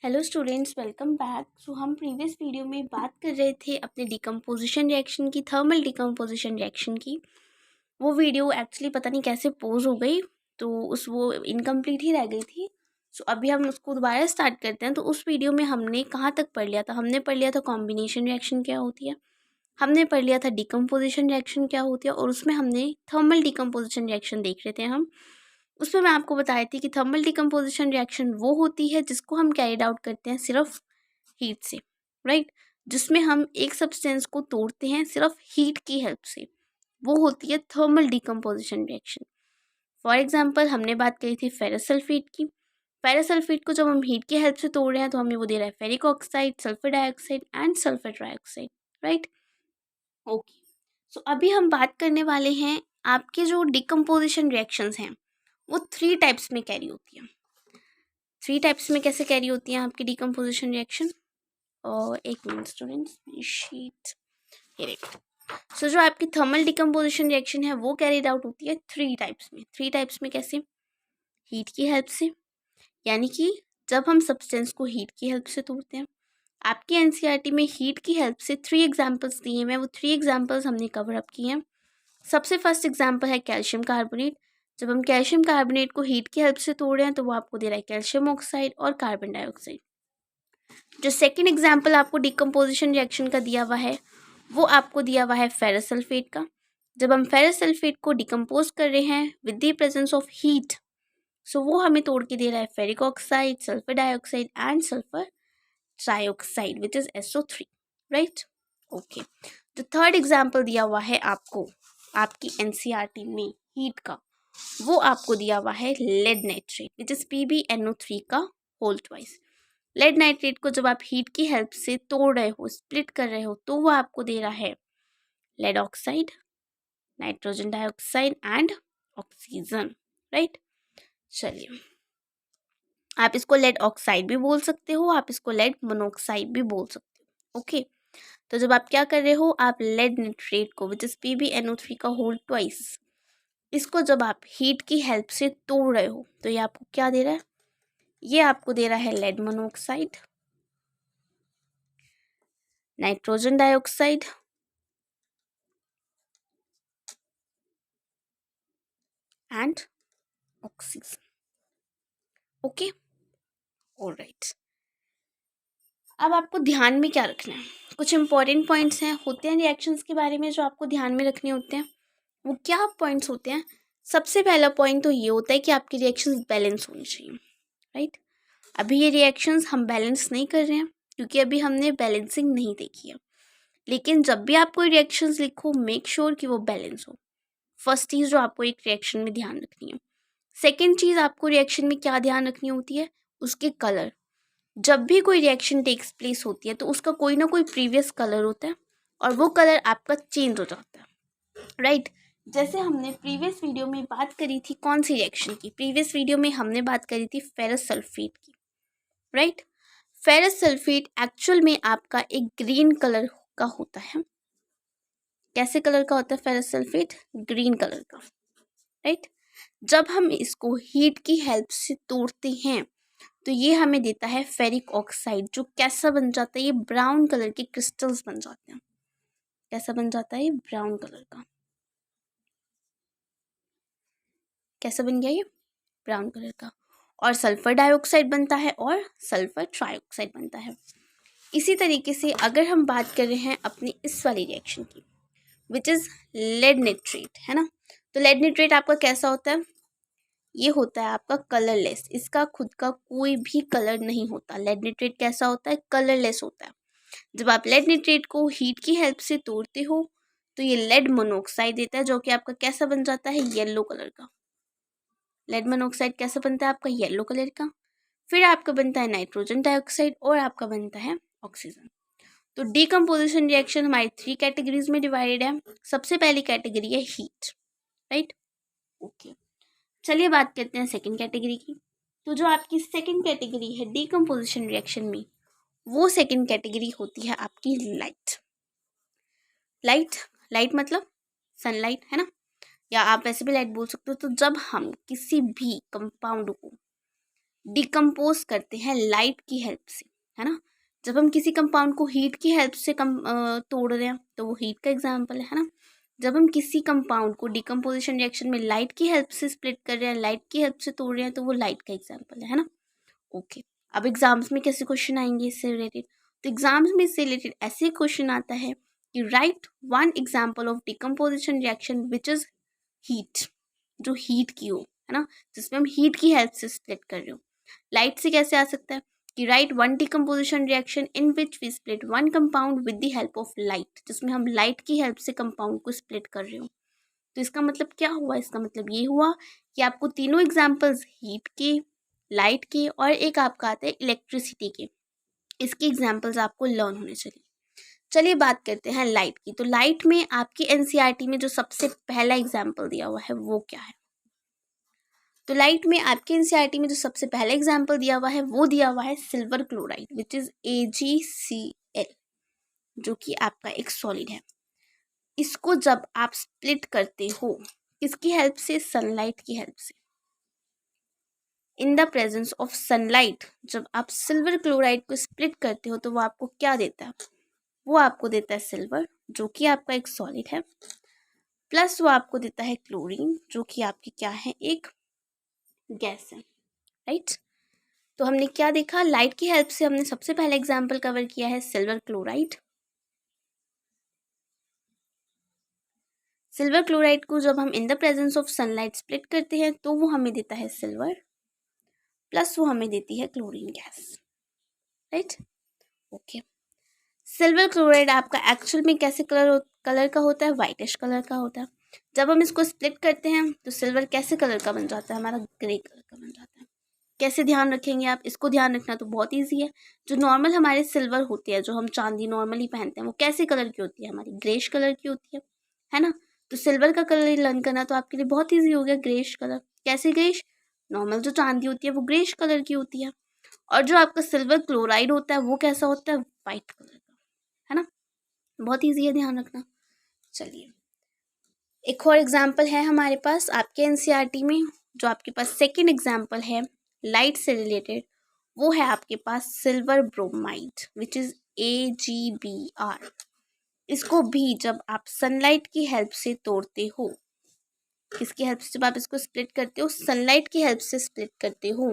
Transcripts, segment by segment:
Hello students, welcome back. हम previous video में बात कर रहे थे अपने डिकम्पोजिशन रिएक्शन की, थर्मल डिकम्पोजिशन रिएक्शन की। वो वीडियो एक्चुअली पता नहीं कैसे पोज हो गई, तो वो इनकम्प्लीट ही रह गई थी। अभी हम उसको दोबारा स्टार्ट करते हैं। तो उस वीडियो में हमने कहाँ तक पढ़ लिया था? हमने पढ़ लिया था कॉम्बिनेशन रिएक्शन क्या होती है, हमने पढ़ लिया था डिकम्पोजिशन रिएक्शन क्या होती है, और उसमें हमने थर्मल डिकम्पोजिशन रिएक्शन देख रहे थे हम। उसमें मैं आपको बताई थी कि थर्मल डिकम्पोजिशन रिएक्शन वो होती है जिसको हम कैरिड आउट करते हैं सिर्फ हीट से, राइट। जिसमें हम एक सब्सटेंस को तोड़ते हैं सिर्फ हीट की हेल्प से, वो होती है thermal decomposition reaction. For example हमने बात करी थी फेरस सल्फेट की। फेरस सल्फेट को जब हम हीट की हेल्प से तोड़ रहे हैं तो हमें वो दे रहा है ferric oxide, sulphur dioxide and sulphur trioxide, right. Okay, अभी हम बात करने वाले हैं आपके जो डिकम्पोजिशन रिएक्शंस हैं वो 3 टाइप्स में कैरी होती है। 3 टाइप्स में कैसे कैरी होती हैं आपकी डिकम्पोजिशन रिएक्शन? और एक minute students, sheet here it जो आपकी थर्मल डिकम्पोजिशन रिएक्शन है वो कैरीड आउट होती है 3 टाइप्स में। 3 टाइप्स में कैसे? हीट की हेल्प से, यानी कि जब हम सब्सटेंस को हीट की हेल्प से तोड़ते हैं। आपकी एनसीईआरटी में हीट की हेल्प से 3 एग्जाम्पल्स दिए हैं, वो 3 एग्जाम्पल्स हमने कवर अप किए हैं। सबसे फर्स्ट एग्जाम्पल है कैल्शियम कार्बोनेट। जब हम कैल्शियम कार्बोनेट को हीट की हेल्प से तोड़ रहे हैं तो वो आपको दे रहा है कैल्शियम ऑक्साइड और कार्बन डाइऑक्साइड। जो सेकंड एग्जाम्पल आपको डिकम्पोजिशन रिएक्शन का दिया हुआ है वो आपको दिया हुआ है फेरस सल्फेट का। जब हम फेरस सल्फेट को डिकम्पोज कर रहे हैं with the presence of heat, वो हमें तोड़ के दे रहा है ferric oxide, sulphur dioxide and sulphur trioxide which is SO3, right. Okay, जो थर्ड एग्जाम्पल दिया हुआ है आपको आपकी एनसीईआरटी में हीट का, वो आपको दिया हुआ है lead nitrate which is PbNO3 का होल ट्वाइस। लेड नाइट्रेट को जब आप हीट की हेल्प से तोड़ रहे हो, स्प्लिट कर रहे हो, तो वो आपको दे रहा है lead oxide, nitrogen dioxide and oxygen, right. चलिए, आप इसको लेड ऑक्साइड भी बोल सकते हो, आप इसको लेड मोनोऑक्साइड भी बोल सकते हो। ओके, तो जब आप क्या कर रहे हो, आप लेड नाइट्रेट को विच इज PbNO3 का होल ट्वाइस, इसको जब आप हीट की हेल्प से तोड़ रहे हो तो ये आपको क्या दे रहा है? ये आपको दे रहा है lead monoxide, nitrogen dioxide and oxygen. Okay, alright. अब आपको ध्यान में क्या रखना है? कुछ इंपॉर्टेंट पॉइंट्स हैं, होते हैं रिएक्शंस के बारे में जो आपको ध्यान में रखने होते हैं। वो क्या पॉइंट्स होते हैं? सबसे पहला पॉइंट तो ये होता है कि आपकी रिएक्शंस बैलेंस होनी चाहिए, राइट। अभी ये रिएक्शंस हम बैलेंस नहीं कर रहे हैं क्योंकि अभी हमने बैलेंसिंग नहीं देखी है। लेकिन जब भी आप कोई रिएक्शंस लिखो, मेक श्योर कि वो बैलेंस हो। फर्स्ट चीज़ जो आपको एक रिएक्शन में ध्यान रखनी है। सेकेंड चीज़ आपको रिएक्शन में क्या ध्यान रखनी होती है? उसके कलर। जब भी कोई रिएक्शन टेक्स प्लेस होती है तो उसका कोई ना कोई प्रीवियस कलर होता है और वो कलर आपका चेंज हो जाता है, राइट। जैसे हमने प्रीवियस वीडियो में बात करी थी कौन सी रिएक्शन की? प्रीवियस वीडियो में हमने बात करी थी फेरस सल्फेट की, राइट। फेरस सल्फेट एक्चुअल में आपका एक ग्रीन कलर का होता है। कैसे कलर का होता है फेरस सल्फेट? ग्रीन कलर का, राइट। जब हम इसको हीट की हेल्प से तोड़ते हैं तो ये हमें देता है फेरिक ऑक्साइड, जो कैसा बन जाता है? ये ब्राउन कलर के क्रिस्टल्स बन जाते हैं। कैसा बन जाता है? ये ब्राउन कलर का। कैसा बन गया ये? ब्राउन कलर का। और सल्फर डाइऑक्साइड बनता है और सल्फर ट्राइऑक्साइड बनता है। इसी तरीके से अगर हम बात कर रहे हैं अपनी इस वाली रिएक्शन की विच इज लेड नाइट्रेट, है ना। तो लेड नाइट्रेट आपका कैसा होता है? ये होता है आपका कलरलेस, इसका खुद का कोई भी कलर नहीं होता। लेड नाइट्रेट कैसा होता है? कलरलेस होता है। जब आप लेड नाइट्रेट को हीट की हेल्प से तोड़ते हो तो ये लेड मोनोऑक्साइड देता है, जो कि आपका कैसा बन जाता है? येलो कलर का। लेड मोनोऑक्साइड कैसा बनता है आपका? येलो कलर का। फिर आपका बनता है नाइट्रोजन डाइऑक्साइड और आपका बनता है ऑक्सीजन। तो डिकम्पोजिशन रिएक्शन हमारी 3 कैटेगरीज में डिवाइडेड है। सबसे पहली कैटेगरी है हीट, राइट। ओके, चलिए बात करते हैं सेकंड कैटेगरी की। तो जो आपकी सेकंड कैटेगरी है डिकम्पोजिशन रिएक्शन में, वो सेकंड कैटेगरी होती है आपकी लाइट। लाइट, लाइट मतलब सनलाइट, है ना। या आप वैसे भी लाइट बोल सकते हो। तो जब हम किसी भी कंपाउंड को डिकम्पोज करते हैं लाइट की हेल्प से, है ना। जब हम किसी कंपाउंड को हीट की हेल्प से तोड़ रहे हैं तो वो हीट का एग्जाम्पल है ना। जब हम किसी कंपाउंड को डिकम्पोजिशन रिएक्शन में लाइट की हेल्प से स्प्लिट कर रहे हैं, लाइट की हेल्प से तोड़ रहे हैं, तो वो लाइट का एग्जाम्पल है ना। ओके, अब एग्जाम्स में कैसे क्वेश्चन आएंगे इससे रिलेटेड? तो एग्जाम्स में इससे रिलेटेड ऐसे क्वेश्चन आता है कि right one example of decomposition reaction which is heat, जो हीट की हो, है ना, जिसमें हम हीट की हेल्प से स्प्लिट कर रहे हो। लाइट से कैसे आ सकता है कि right one decomposition reaction in which we split one compound with the help of light, जिसमें हम लाइट की हेल्प से कंपाउंड को स्प्लिट कर रहे हो। तो इसका मतलब क्या हुआ? इसका मतलब ये हुआ कि आपको तीनों एग्जाम्पल्स हीट के, लाइट के और एक आपका आता है इलेक्ट्रिसिटी के, इसके एग्जाम्पल्स आपको लर्न होने चाहिए। चलिए बात करते हैं लाइट की। तो लाइट में आपकी एनसीईआरटी में जो सबसे पहला एग्जाम्पल दिया हुआ है वो क्या है? तो लाइट में आपके एनसीईआरटी में जो सबसे पहला एग्जाम्पल दिया हुआ है वो दिया हुआ है silver chloride which is AgCl, जो कि आपका एक सॉलिड है। इसको जब आप स्प्लिट करते हो किसकी हेल्प से? सनलाइट की हेल्प से। In the presence of sunlight जब आप सिल्वर क्लोराइड को स्प्लिट करते हो तो वो आपको क्या देता है? वो आपको देता है सिल्वर, जो कि आपका एक सॉलिड है, प्लस वो आपको देता है क्लोरीन, जो कि आपकी क्या है? एक गैस है, राइट। तो हमने क्या देखा? लाइट की हेल्प से हमने सबसे पहला एग्जाम्पल कवर किया है सिल्वर क्लोराइड। सिल्वर क्लोराइड को जब हम in the presence of sunlight split करते हैं तो वो हमें देता है सिल्वर, प्लस वो हमें देती है chlorine gas, right. Okay, silver chloride आपका एक्चुअल में कैसे कलर का होता है? वाइटिश कलर का होता है। जब हम इसको स्प्लिट करते हैं तो सिल्वर कैसे कलर का बन जाता है? हमारा ग्रे कलर का बन जाता है। कैसे ध्यान रखेंगे आप इसको? ध्यान रखना तो बहुत ईजी है। जो नॉर्मल हमारे सिल्वर होती है, जो हम चांदी नॉर्मली पहनते हैं, वो कैसे कलर की होती है? हमारी ग्रेश कलर की होती है ना। तो सिल्वर का कलर लर्न करना तो आपके लिए बहुत ईजी हो गया, ग्रेश कलर। कैसे ग्रेश? नॉर्मल जो चांदी होती है वो ग्रेश कलर की होती है, और जो आपका सिल्वर क्लोराइड होता है वो कैसा होता है? वाइट कलर का, है ना। बहुत ईजी है, ध्यान रखना। चलिए एक और एग्जाम्पल है हमारे पास आपके एनसीईआरटी में, जो आपके पास सेकंड एग्जाम्पल है लाइट से रिलेटेड, वो है आपके पास silver bromide which is AgBr। इसको भी जब आप सनलाइट की हेल्प से तोड़ते हो, किसकी हेल्प से? जब आप इसको स्प्लिट करते हो, सनलाइट की हेल्प से स्प्लिट करते हो,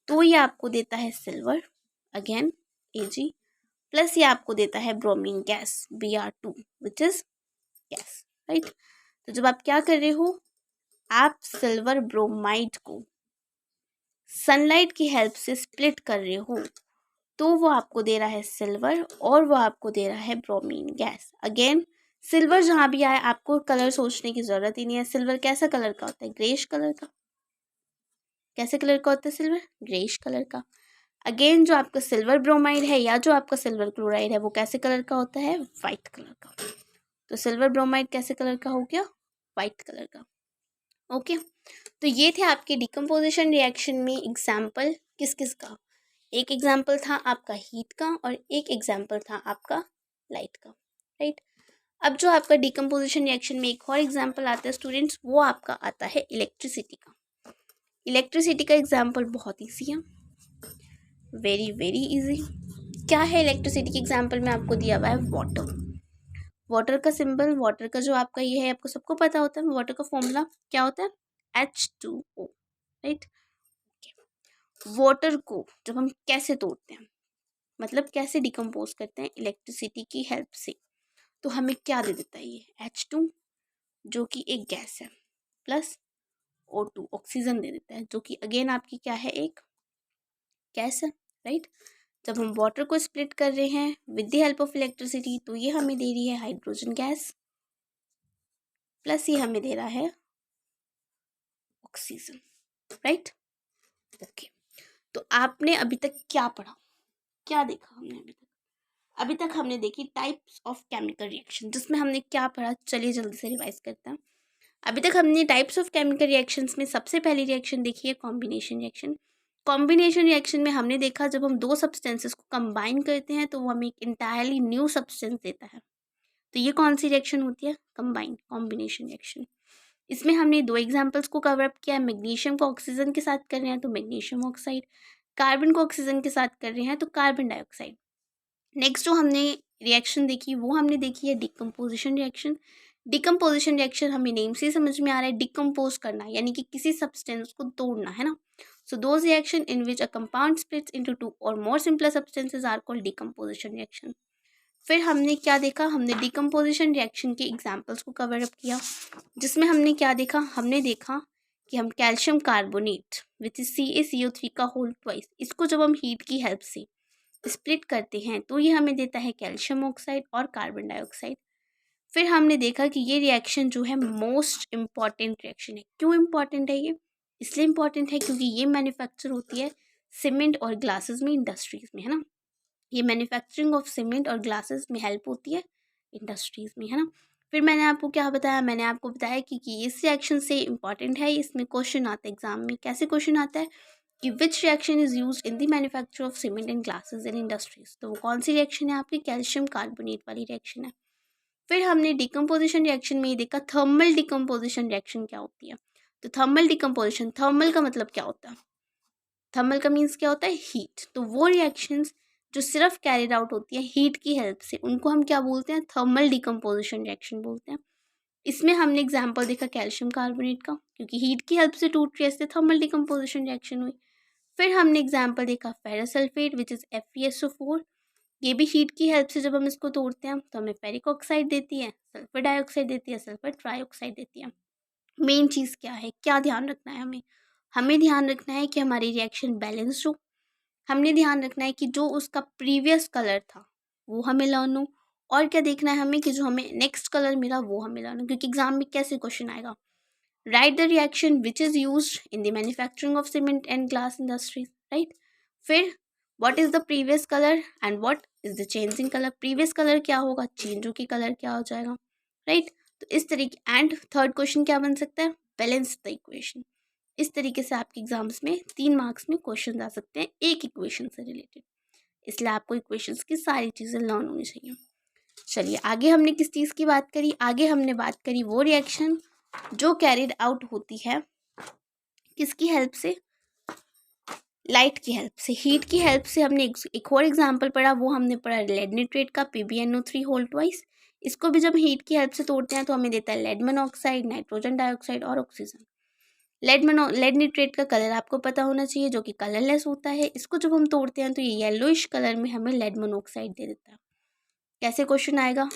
तो ये आपको देता है सिल्वर, अगेन Ag, प्लस ये आपको देता है bromine gas Br2 which is gas, right. तो जब आप क्या कर रहे हो, आप सिल्वर ब्रोमाइड को सनलाइट की हेल्प से स्प्लिट कर रहे हो, तो वो आपको दे रहा है सिल्वर और वो आपको दे रहा है ब्रोमीन गैस। अगेन सिल्वर जहाँ भी आए आपको कलर सोचने की ज़रूरत ही नहीं है। सिल्वर कैसा कलर का होता है? ग्रेश कलर का। कैसे कलर का होता है सिल्वर? ग्रेश कलर का। अगेन जो आपका सिल्वर ब्रोमाइड है या जो आपका सिल्वर क्लोराइड है वो कैसे कलर का होता है? वाइट कलर का। तो सिल्वर ब्रोमाइड कैसे कलर का हो गया? वाइट कलर का। ओके, तो ये थे आपके डिकम्पोजिशन रिएक्शन में एग्जाम्पल किस किस का। एक एग्जाम्पल था आपका हीट का और एक एग्जाम्पल था आपका लाइट का, राइट। अब जो आपका डिकम्पोजिशन रिएक्शन में एक और एग्जाम्पल आता है स्टूडेंट्स, वो आपका आता है इलेक्ट्रिसिटी का। इलेक्ट्रिसिटी का एग्जाम्पल बहुत ईजी है, वेरी वेरी इजी। क्या है इलेक्ट्रिसिटी के एग्जाम्पल में? आपको दिया हुआ है वाटर। वाटर का सिंबल, वाटर का जो आपका ये है आपको सबको पता होता है। वाटर का फॉर्मूला क्या होता है? H2O, right. वाटर को जब हम कैसे तोड़ते हैं, मतलब कैसे डिकम्पोज करते हैं? इलेक्ट्रिसिटी की हेल्प से। तो हमें क्या दे देता है ये? H2, जो कि एक गैस है, प्लस O2 ऑक्सीजन दे देता है, जो कि अगेन आपकी क्या है? एक गैस है, राइट। जब हम वाटर को स्प्लिट कर रहे हैं with the help of electricity तो ये हमें दे रही है हाइड्रोजन गैस, प्लस ये हमें दे रहा है ऑक्सीजन, राइट। ओके, तो आपने अभी तक क्या पढ़ा, क्या देखा हमने अभी तक? अभी तक हमने देखी टाइप्स ऑफ केमिकल रिएक्शन, जिसमें हमने क्या पढ़ा? चलिए जल्दी से रिवाइज करते हैं। अभी तक हमने टाइप्स ऑफ केमिकल रिएक्शंस में सबसे पहली रिएक्शन देखी है कॉम्बिनेशन रिएक्शन। कॉम्बिनेशन रिएक्शन में हमने देखा जब हम दो सब्सटेंसेस को कंबाइन करते हैं तो वो हमें एक इंटायरली न्यू सब्सटेंस देता है। तो ये कौन सी रिएक्शन होती है? Combination reaction. इसमें हमने 2 एग्जांपल्स को कवर अप किया है। मैग्नीशियम को ऑक्सीजन के साथ कर रहे हैं तो मैग्नीशियम ऑक्साइड, कार्बन को ऑक्सीजन के साथ कर रहे हैं तो कार्बन डाइऑक्साइड। नेक्स्ट जो हमने रिएक्शन देखी वो हमने देखी है डिकम्पोजिशन रिएक्शन। डिकम्पोजिशन रिएक्शन हमें नेम से समझ में आ रहा है, डिकम्पोज करना यानी कि किसी सब्सटेंस को तोड़ना, है ना। So those reaction in which a compound splits into 2 और more simpler substances are called decomposition reaction. फिर हमने क्या देखा, हमने डिकम्पोजिशन रिएक्शन के एग्जाम्पल्स को कवर अप किया, जिसमें हमने क्या देखा, हमने देखा कि हम calcium carbonate which is CaCO3 का होल ट्वाइस, इसको जब हम हीट की हेल्प से स्प्लिट करते हैं तो ये हमें देता है कैल्शियम ऑक्साइड और कार्बन डाइऑक्साइड। फिर हमने देखा कि ये रिएक्शन जो है मोस्ट इम्पॉर्टेंट रिएक्शन है। क्यों इम्पॉर्टेंट है ये? इसलिए इम्पॉर्टेंट है क्योंकि ये मैन्युफैक्चर होती है सीमेंट और ग्लासेस में, इंडस्ट्रीज़ में, है ना। ये मैन्युफैक्चरिंग ऑफ सीमेंट और ग्लासेस में हेल्प होती है इंडस्ट्रीज़ में, है ना। फिर मैंने आपको क्या बताया, मैंने आपको बताया कि इस रिएक्शन से इम्पॉर्टेंट है, इसमें क्वेश्चन आता है एग्जाम में। कैसे क्वेश्चन आता है कि which reaction is used in the manufacture of cement and glasses in industries. तो वो कौन सी रिएक्शन है आपकी? कैल्शियम कार्बोनेट वाली रिएक्शन है। फिर हमने डिकम्पोजिशन रिएक्शन में ये देखा थर्मल डिकम्पोजिशन रिएक्शन क्या होती है। तो थर्मल डिकम्पोजिशन, थर्मल का मतलब क्या होता है? थर्मल का मीन्स क्या होता है? हीट। तो वो रिएक्शंस जो सिर्फ कैरिड आउट होती है हीट की हेल्प से, उनको हम क्या बोलते हैं? थर्मल डिकम्पोजिशन रिएक्शन बोलते हैं। इसमें हमने एग्जाम्पल देखा कैल्शियम कार्बोनेट का, क्योंकि हीट की हेल्प से टूट रही है, इसलिए थर्मल डिकम्पोजिशन रिएक्शन हुई। फिर हमने एग्जाम्पल देखा ferrous sulphate which is FeSO4। ये भी हीट की हेल्प से जब हम इसको तोड़ते हैं तो हमें फेरिक ऑक्साइड देती है, सल्फर डाइऑक्साइड देती है, सल्फर ट्राईऑक्साइड देती है। मेन चीज़ क्या है, क्या ध्यान रखना है हमें? हमें ध्यान रखना है कि हमारी रिएक्शन बैलेंस्ड हो। हमने ध्यान रखना है कि जो उसका प्रीवियस कलर था वो हमें लर्न हो, और क्या देखना है हमें कि जो हमें नेक्स्ट कलर मिला वो हमें लर्न हो। क्योंकि एग्जाम में कैसे क्वेश्चन आएगा, write the reaction which is used in the manufacturing of cement and glass industries, right. फिर what is the previous colour and what is the changing colour. Previous colour क्या होगा, change होकर colour क्या हो जाएगा, right. तो इस तरीके, एंड थर्ड क्वेश्चन क्या बन सकता है? Balance the equation. इस तरीके से आपके एग्जाम्स में 3 मार्क्स में क्वेश्चन आ सकते हैं एक इक्वेशन से रिलेटेड, इसलिए आपको इक्वेशंस की सारी चीज़ें लर्न होनी चाहिए। चलिए आगे हमने किस चीज़ की बात करी? आगे हमने बात करी वो रिएक्शन जो कैरिड आउट होती है किसकी हेल्प से? लाइट की हेल्प से, हीट की हेल्प से। हमने एक और एग्जाम्पल पढ़ा, वो हमने पढ़ा लेड नाइट्रेट का, PbNO3 होल ट्वाइस। इसको भी जब हीट की हेल्प से तोड़ते हैं तो हमें देता है लेड मोनोऑक्साइड, नाइट्रोजन डाइऑक्साइड और ऑक्सीजन। लेड नाइट्रेट का कलर आपको पता होना चाहिए, जो कि कलरलेस होता है। इसको जब हम तोड़ते हैं तो ये येलोइश कलर में हमें लेड मोनोऑक्साइड दे देता है। कैसे क्वेश्चन आएगा?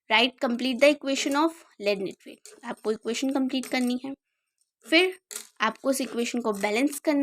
Right, complete the equation of lead nitrate. आपको इक्वेशन कंप्लीट करनी है, फिर आपको उस इक्वेशन को बैलेंस करना